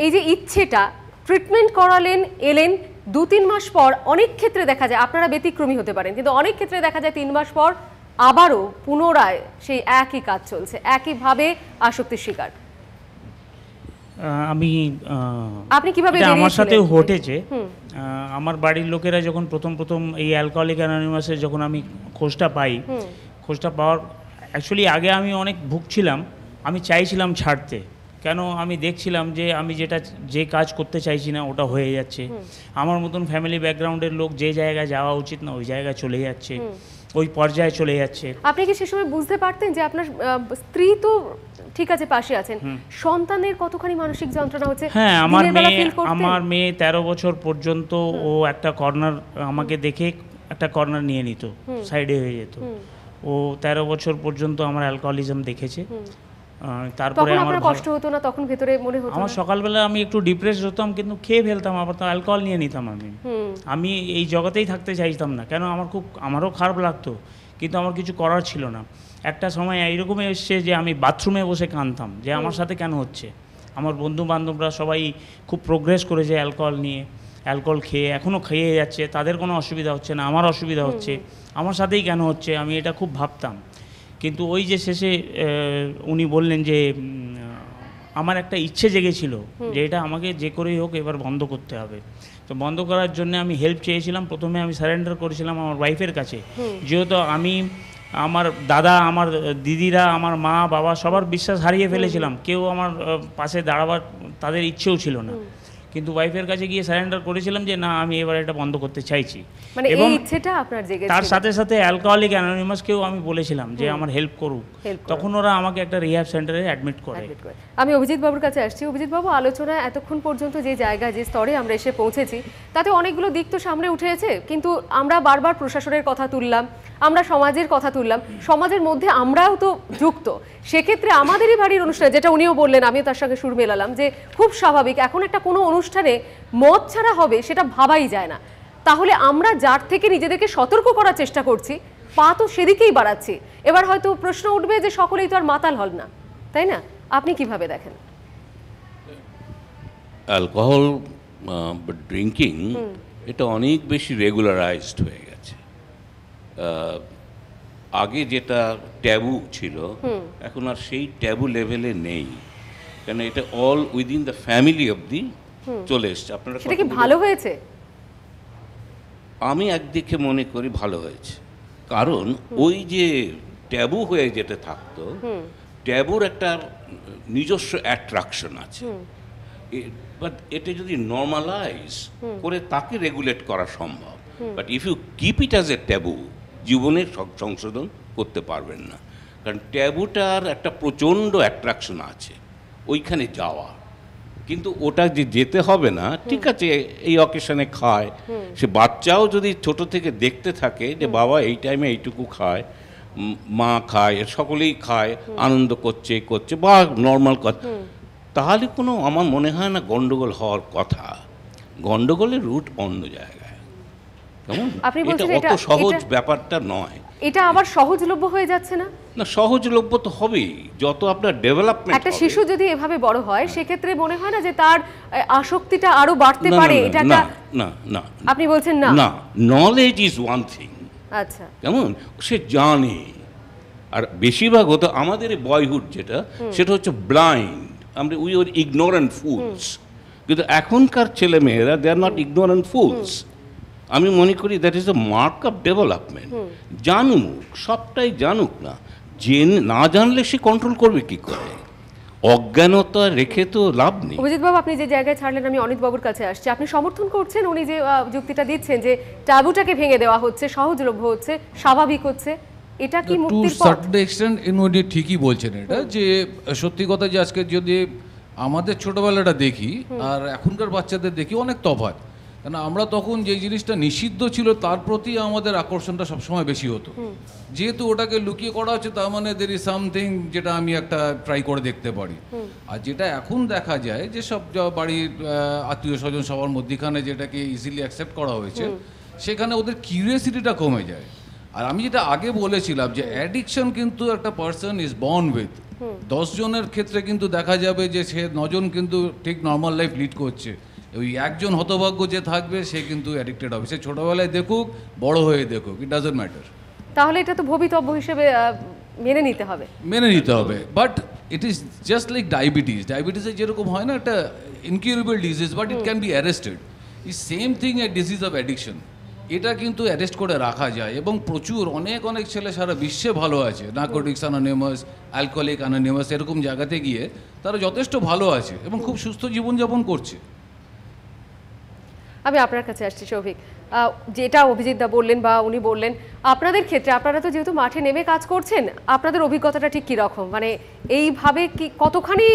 এই যে ইচ্ছেটা, ট্রিটমেন্ট করালেন, এলেন, 2-3 মাস পর অনেক ক্ষেত্রে দেখা যায়, আপনারা ব্যতিক্রমী হতে পারেন, কিন্তু অনেক ক্ষেত্রে দেখা যায় 3 মাস পর আবারও পুনরায় সেই একই কাজ চলছে, একইভাবে আসক্তির শিকার। আপনি কিভাবে আমার সাথেও ঘটেছে। আমার বাড়ির লোকেরা যখন প্রথম এই অ্যালকোহলিক অ্যানোনিমাসের যখন আমি খোঁজটা পাওয়ার অ্যাকচুয়ালি আগে আমি অনেক ভুগছিলাম, আমি চাইছিলাম ছাড়তে, কেন আমি দেখছিলাম যে আমি যে কাজ করতে চাইছি না ওটা হয়ে যাচ্ছে। আমার মতন ফ্যামিলি ব্যাকগ্রাউন্ডের লোক যে জায়গায় যাওয়া উচিত না ওই জায়গায় চলে যাচ্ছে, ওই পর্যায়ে চলে যাচ্ছে। আপনি কি সে সময় বুঝতে পারতেন যে আপনার স্ত্রী তো ঠিক আছে পাশে আছেন, সন্তানের কতখানি মানসিক যন্ত্রণা হচ্ছে? হ্যাঁ, আমার মেয়ে 13 বছর পর্যন্ত ও একটা কর্নার আমাকে দেখে একটা কর্নার নিয়ে নিত, সাইডে হয়ে যেত। ও 13 বছর পর্যন্ত আমার অ্যালকোহলিজম দেখেছে। তারপরে আমার কষ্ট হতো না তখন? ভেতরে মনে হতো আমার সকালবেলা আমি একটু ডিপ্রেস হতাম, কিন্তু খেয়ে ফেলতাম, আবার তো অ্যালকোহল নিয়ে নিতাম। আমি এই জগতেই থাকতে চাইতাম না, কেন আমারও খারাপ লাগতো, কিন্তু আমার কিছু করার ছিল না। একটা সময় এইরকমই এসছে যে আমি বাথরুমে বসে কাঁদতাম যে আমার সাথে কেন হচ্ছে। আমার বন্ধু বান্ধবরা সবাই খুব প্রোগ্রেস করেছে অ্যালকোহল নিয়ে, অ্যালকোহল খেয়ে এখনও খেয়ে যাচ্ছে, তাদের কোনো অসুবিধা হচ্ছে না, আমার অসুবিধা হচ্ছে, আমার সাথেই কেন হচ্ছে, আমি এটা খুব ভাবতাম। কিন্তু ওই যে শেষে উনি বললেন যে আমার একটা ইচ্ছে জেগেছিল যে এটা আমাকে যে করেই হোক এবার বন্ধ করতে হবে। তো বন্ধ করার জন্য আমি হেল্প চেয়েছিলাম। প্রথমে আমি সারেন্ডার করেছিলাম আমার ওয়াইফের কাছে, যেহেতু আমি আমার দাদা, আমার দিদিরা, আমার মা বাবা সবার বিশ্বাস হারিয়ে ফেলেছিলাম, কেউ আমার পাশে দাঁড়াবার তাদের ইচ্ছেও ছিল না। কিন্তু ওয়াইফের কাছে গিয়ে সারেন্ডার করেছিলাম যে না, আমি এবার এটা বন্ধ করতে চাইছি। মানে এই ইচ্ছেটা আপনার জেগেছিল। তার সাথে সাথে অ্যালকোহলিক অ্যানোনিমাসকেও আমি বলেছিলাম যে আমার হেল্প করুক, তখন ওরা আমাকে একটা রিহ্যাব সেন্টারে অ্যাডমিট করে। আমি অভিজিৎ বাবুর কাছে আসছি। অভিজিৎ বাবু, আলোচনা এতক্ষণ পর্যন্ত যে জায়গা, যে স্তরে আমরা এসে পৌঁছেছি, তাতে অনেকগুলো দিক তো সামনে উঠেছে, কিন্তু আমরা বারবার প্রশাসনের কথা তুললাম, আমরা সমাজের কথা তুললাম, সমাজের মধ্যে আমরাও তো যুক্ত। সেক্ষেত্রে আমাদেরই বাড়ির অনুষ্ঠানে, যেটা উনিও বললেন, আমিও তার সঙ্গে সুর মেলালাম, যে খুব স্বাভাবিক এখন একটা কোনো অনুষ্ঠানে মদ ছাড়া হবে সেটা ভাবাই যায় না। তাহলে আমরা যার থেকে নিজেদেরকে সতর্ক করার চেষ্টা করছি, পা তো সেদিকেই বাড়াচ্ছি। এবার হয়তো প্রশ্ন উঠবে যে সকলেই তো আর মাতাল হল না, তাই না? আপনি কিভাবে দেখেন? অ্যালকোহল ড্রিঙ্কিং এটা অনেক বেশি রেগুলারাইজড হয়ে গেছে। আগে যেটা ট্যাবু ছিল এখন আর সেই ট্যাবু লেভেলে নেই, কারণ এটা অল উইদিন দ্য ফ্যামিলি অবধি চলে এসছে। আপনারা সেটা কি ভালো হয়েছে? আমি একদিকে মনে করি ভালো হয়েছে, কারণ ওই যে ট্যাবু হয়ে যেতে থাকতো, ট্যাবুর একটা নিজস্ব অ্যাট্রাকশন আছে, বাট এটা যদি নর্মালাইজ করে তাকে রেগুলেট করা সম্ভব। But if you keep it as a taboo, জীবনের সংশোধন করতে পারবেন না, কারণ ট্যাবুটার একটা প্রচণ্ড অ্যাট্রাকশন আছে ওইখানে যাওয়া, কিন্তু ওটা যে যেতে হবে না। ঠিক আছে, এই অকেশনে খায়, সে বাচ্চাও যদি ছোট থেকে দেখতে থাকে যে বাবা এই টাইমে এইটুকু খায়, মা খায়, সকলেই খায়, আনন্দ করছে বা নর্মাল কথা, তাহলে কোনো আমার মনে হয় না গন্ডগোল হওয়ার কথা। গন্ডগোলের রুট অন্য জায়গায়, কেমন? এটা অত সহজ ব্যাপারটা নয়। এটা আবার সহজলভ্য হয়ে যাচ্ছে না? না, সহজলভ্য তো হবেই যত আপনার ডেভেলপমেন্ট। একটা শিশু যদি এভাবে বড় হয়, সেক্ষেত্রে মনে হয় না যে তার আসক্তিটা আরো বাড়তে পারে? এটা না না না, আপনি বলছেন না? না, নলেজ ইজ ওয়ান থিং। আচ্ছা, কেমন সে জানে, আর বেশিরভাগ হতো আমাদের বয়হুড যেটা, সেটা হচ্ছে ব্লাইন্ড। আমরা উই আর ইগনোরেন্ট ফুলস, কিন্তু এখনকার ছেলে মেয়েরা দে আর নট ইগনোরেন্ট ফুলস। আমি মনে করি that is the mark of development. জানুক, সবটাই জানুক না, না জানলে সে কন্ট্রোল করবে কি করে? অজ্ঞানতা রেখে তো লাভ নেই। অভিজিৎ বাবু, আপনি যে জায়গায় ছাড়লেন, আমি অনিত বাবুর কাছে আসছি। আপনি সমর্থন করছেন উনি যে যুক্তিটা দিচ্ছেন যে ট্যাবুটাকে ভেঙে দেওয়া হচ্ছে, সহজলভ্য হচ্ছে, স্বাভাবিক হচ্ছে, এটা কি মুক্তির পথ? টু এক্সটেন্ট উনি ঠিকই বলছেন এটা, যে সত্যি কথা যে আজকে যদি আমাদের ছোটবেলাটা দেখি আর এখনকার বাচ্চাদের দেখি, অনেক তফাৎ। কারণ আমরা তখন যে জিনিসটা নিষিদ্ধ ছিল তার প্রতি আমাদের আকর্ষণটা সবসময় বেশি হতো, যেহেতু ওটাকে লুকিয়ে করা হচ্ছে, তার মানে দের ইজ সামথিং যেটা আমি একটা ট্রাই করে দেখতে পারি। আর যেটা এখন দেখা যায় যে সব বাড়ির আত্মীয় স্বজন সবার মধ্যখানে যেটাকে ইজিলি অ্যাকসেপ্ট করা হয়েছে, সেখানে ওদের কিউরিয়াসিটিটা কমে যায়। আর আমি যেটা আগে বলেছিলাম যে অ্যাডিকশন কিন্তু একটা পার্সন ইজ বর্ন উইথ, 10 জনের ক্ষেত্রে কিন্তু দেখা যাবে যে সে 9 জন কিন্তু ঠিক নর্মাল লাইফ লিড করছে, ওই একজন হতভাগ্য যে থাকবে সে কিন্তু অ্যাডিক্টেড হবে, সে ছোটোবেলায় দেখুক বড় হয়ে দেখুক, ইট ডাজন্ট ম্যাটার। তাহলে এটা তো ভবিতব্য হিসেবে মেনে নিতে হবে। But it is just like ডায়াবেটিসে যেরকম হয় না একটা incurable disease, but it can be arrested, is same thing a disease of addiction. এটা কিন্তু অ্যারেস্ট করে রাখা যায় এবং প্রচুর অনেক ছেলে সারা বিশ্বে ভালো আছে, নার্কোটিক্স অ্যানোনিমাস, অ্যালকোহলিক অ্যানোনিমাস, এরকম জায়গাতে গিয়ে তারা যথেষ্ট ভালো আছে এবং খুব সুস্থ জীবনযাপন করছে। আমি আপনার কাছে আসছি সৌভিক, যেটা অভিজিৎ দা বললেন বা উনি বললেন, আপনাদের ক্ষেত্রে আপনারা তো যেহেতু মাঠে নেমে কাজ করছেন, আপনাদের অভিজ্ঞতাটা ঠিক কীরকম, মানে এইভাবে কি কতখানি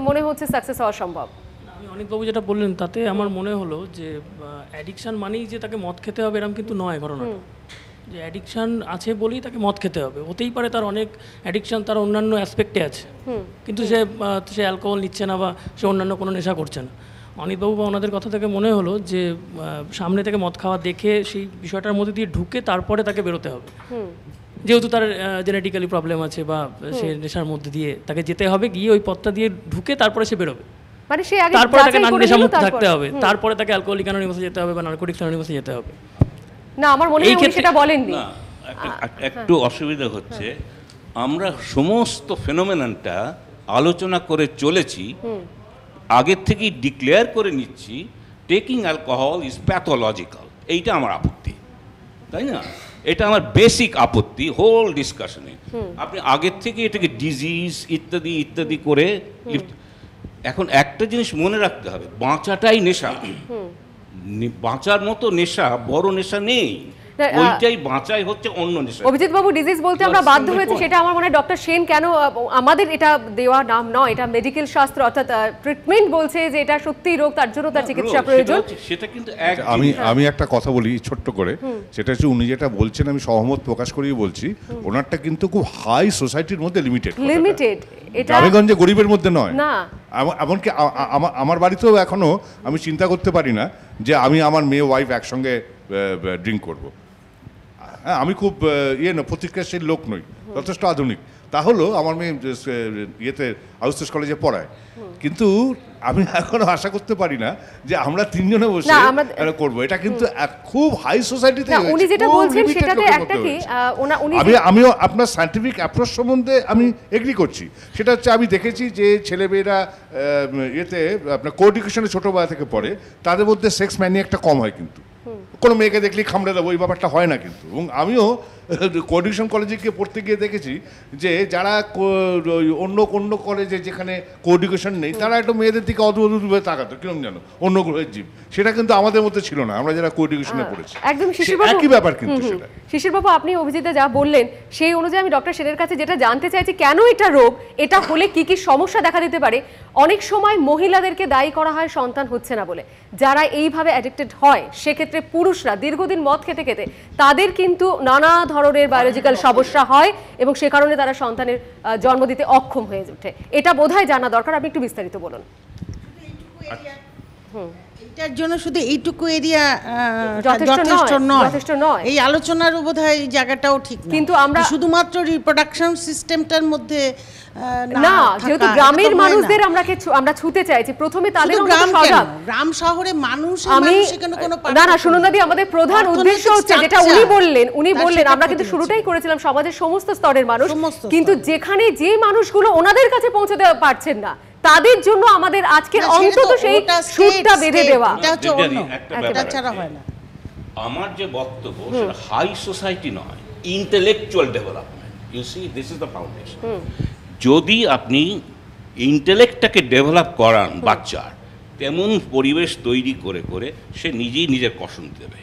মনে হচ্ছে সাকসেস হওয়া সম্ভব? আমি অনিকবাবু যেটা বললেন তাতে আমার মনে হলো যে অ্যাডিকশান মানেই যে তাকে মদ খেতে হবে এরকম কিন্তু নয় ঘটনাটা, যে অ্যাডিকশান আছে বলেই তাকে মদ খেতে হবে, হতেই পারে তার অনেক অ্যাডিকশান তার অন্যান্য অ্যাসপেক্টে আছে, কিন্তু সে অ্যালকোহল নিচ্ছে না বা সে অন্যান্য কোনো নেশা করছে না। অনিতবাবু বা ওনাদের কথা থেকে মনে হলো যে সামনে থেকে মদ খাওয়া দেখে সেই বিষয়টার মধ্যে দিয়ে ঢুকে তারপরে তাকে বেরোতে হবে, যেহেতু তার জেনেটিক্যালি প্রবলেম আছে বা সে নেশার মধ্যে দিয়ে তাকে যেতে হবে, গিয়ে ওই পথটা দিয়ে ঢুকে তারপরে সে বেরোবে, মানে সে আগে তারপরে তাকে নেশা মুক্ত থাকতে হবে, তারপরে তাকে অ্যালকোহলিক অ্যানোনিমাসে যেতে হবে বা নার্কোটিক্স অ্যানোনিমাসে যেতে হবে। না, আমার মনে হয় উনি সেটা বলেননি। না, একটু অসুবিধা হচ্ছে, আমরা সমস্ত ফেনোমেননটা আলোচনা করে চলেছি, আগের থেকেই ডিক্লেয়ার করে নিচ্ছি টেকিং অ্যালকোহল ইজ প্যাথোলজিক্যাল, এইটা আমার আপত্তি, তাই না? এটা আমার বেসিক আপত্তি হোল ডিসকাশনে। আপনি আগের থেকে এটাকে ডিজিজ ইত্যাদি ইত্যাদি করে এখন একটা জিনিস মনে রাখতে হবে, বাঁচাটাই নেশা, বাঁচার মতো নেশা বড় নেশা নেই, ওইটাই বাঁচাই হচ্ছে অন্য নেশা। অভিজিৎ বাবু, ডিজিজ বলতে আমরা বাধ্য হয়েছি, সেটা আমার মনে হয় ডক্টর সেন কেন, আমাদের এটা দেওয়া নাম নয়, এটা মেডিকেল শাস্ত্র অর্থাৎ ট্রিটমেন্ট বলছে যে এটা সত্যি রোগ, তার জন্য তার চিকিৎসা প্রয়োজন। সেটা কিন্তু আমি একটা কথা বলি ছোট্ট করে, সেটা হচ্ছে উনি যেটা বলছেন আমি সহমত প্রকাশ করেই বলছি, ওনারটা কিন্তু খুব হাই সোসাইটির মধ্যে লিমিটেড, এটা গ্রামেগঞ্জে গরিবের মধ্যে নয়। না, এমনকি আমার বাড়িতেও এখনো আমি চিন্তা করতে পারি না যে আমি আমার মেয়ে ওয়াইফ একসঙ্গে ড্রিঙ্ক করব। হ্যাঁ, আমি খুব প্রতিক্রিয়াশীল লোক নই, যথেষ্ট আধুনিক। তাহলেও আমার মেয়ে ইয়েতে আউসেস কলেজে পড়ায়, কিন্তু আমি এখনো আশা করতে পারি না যে আমরা তিনজনে বসে করবো। এটা কিন্তু খুব হাই সোসাইটিতে। উনি যেটা বলছেন সেটাতে একটা কি আমিও আপনার সায়েন্টিফিক অ্যাপ্রোচ সম্বন্ধে আমি এগ্রি করছি। সেটা হচ্ছে আমি দেখেছি যে ছেলেমেয়েরা ইয়েতে আপনার কো এডুকেশনে ছোটোবেলা থেকে পড়ে, তাদের মধ্যে সেক্স ম্যানিয়াকটা কম হয়, কিন্তু কোনো মেয়েকে দেখলেই খামড়ে দেবো এই ব্যাপারটা হয় না কিন্তু। এবং আমিও কোএডুকেশন কলেজে গিয়ে পড়তে গিয়ে দেখেছি যে যারা অন্য কলেজে যেখানে কোএডুকেশন নেই, তারা একটু মেয়েদের দিকে অদ্ভুতভাবে তাকাতো, কিরকম জানো, অন্য গ্রহের জীব। সেটা কিন্তু আমাদের মধ্যে ছিল না, আমরা যারা কোএডুকেশনে পড়েছি। একদম একই ব্যাপার কিন্তু সেটা। শিশিরবাবু, আপনি অভিজিৎদা যা বললেন সেই অনুযায়ী আমি ডক্টর সেনের কাছে যেটা জানতে চাইছি, কেন এটা রোগ, এটা হলে কি কি সমস্যা দেখা দিতে পারে। অনেক সময় মহিলাদেরকে দায়ী করা হয় সন্তান হচ্ছে না বলে, যারা এইভাবে অ্যাডিক্টেড হয় সেক্ষেত্রে পুরুষরা দীর্ঘদিন মদ খেতে খেতে তাদের কিন্তু নানা ধরনের বায়োলজিক্যাল সমস্যা হয় এবং সে কারণে তারা সন্তানের জন্ম দিতে অক্ষম হয়ে ওঠে। এটা বোধহয় জানা দরকার, আপনি একটু বিস্তারিত বলুন। এটার জন্য শুধু এইটুকু এরিয়া যথেষ্ট নয়, এই আলোচনার বোধহয় এই জায়গাটাও ঠিক না। কিন্তু আমরা শুধুমাত্র রিপ্রোডাকশন সিস্টেমটার মধ্যে না, যেহেতু গ্রামের মানুষদের আমরা ছুতে চাইছি, প্রথমে তাদের গ্রাম শহরে মানুষ না শুনুন দাদি, আমাদের প্রধান উদ্দেশ্য হচ্ছে যেটা উনি বললেন আমরা কিন্তু শুরুটাই করেছিলাম সমাজের সমস্ত স্তরের মানুষ, কিন্তু যেখানে যে মানুষগুলো ওনাদের কাছে পৌঁছতে পারছেন না তাদের জন্য আমাদের আজকের অন্তত সেই সুরটা বেঁধে দেওয়া। আমার যে বক্তব্য সেটা হাই সোসাইটি নয়, intellectual development. You see, this is the foundation. যদি আপনি ইন্টেলেক্টটাকে ডেভেলপ করান বাচ্চার, তেমন পরিবেশ তৈরি করে করে সে নিজেই নিজের কষণ দেবে।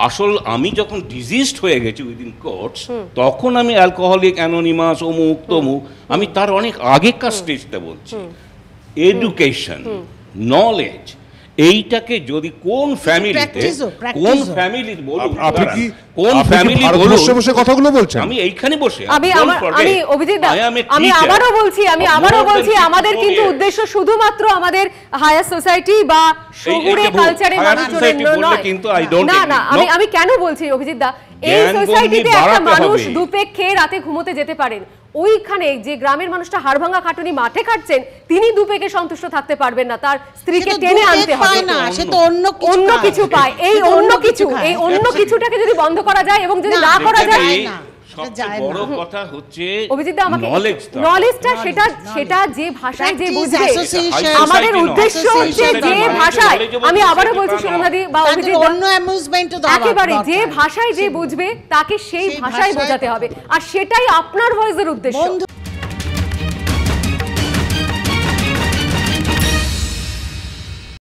আসল আমি যখন ডিজিজড হয়ে গেছি উইদিন কোর্স, তখন আমি অ্যালকোহলিক অ্যানোনিমাস অমুক তমুক, আমি তার অনেক আগেকার স্টেজটা বলছি। এডুকেশন, নলেজ, এইটাকে যদি কোন ফ্যামিলিতে বলুন, আপনি কি কোন ফ্যামিলি বলুন বসে কথাগুলো বলছেন, আমি এইখানে বসে আমি অভিজিৎ আমি আবারও বলছি আমাদের কিন্তু উদ্দেশ্য শুধুমাত্র আমাদের হায়ার সোসাইটি বা শহুরে কালচারের মানুষজনের নয়। না, আমি কেন বলছি অভিজিৎ দা, এই জ্ঞান গম্ভীর সোসাইটিতে একটা বাড়াতে মানুষ হবে। দুপেক খেয়ে রাতে ঘুমোতে যেতে পারেন, ওইখানে যে গ্রামের মানুষটা হাড়ভাঙা খাটুনি মাঠে খাটছেন তিনি দুপেকে সন্তুষ্ট থাকতে পারবেন না, তার স্ত্রীকে সে তো টেনে দুপেক আনতে হবে। পায় না, সে তো অন্য অন্য খায়। কিছু পায়, এই সে তো অন্য কিছু, খায়। এই অন্য কিছুটাকে যদি বন্ধ করা যায় এবং যদি না করা যায়, যায় না, সবচেয়ে যায় বড় না। কথা হচ্ছে অভিজিৎ দা আমাকে নলেজ নলেজটা সেটা যে ভাষায় যে Practice, বুঝবে, association, আমাদের society উদ্দেশ্য নয়। হচ্ছে Society যে নয়। ভাষায়, knowledgeable আমি আবারও society বলছি তা সুরমাদি নয়। বা তাদের অভিজিৎ দা, অন্য অ্যামিউজমেন্টও দেওয়া একেবারে যে দরকার। ভাষায় যে বুঝবে তাকে সেই সেই ভাষায় ভাষায় বোঝাতে হবে, আর সেটাই আপনার ভয়েসের উদ্দেশ্য। বন্ধু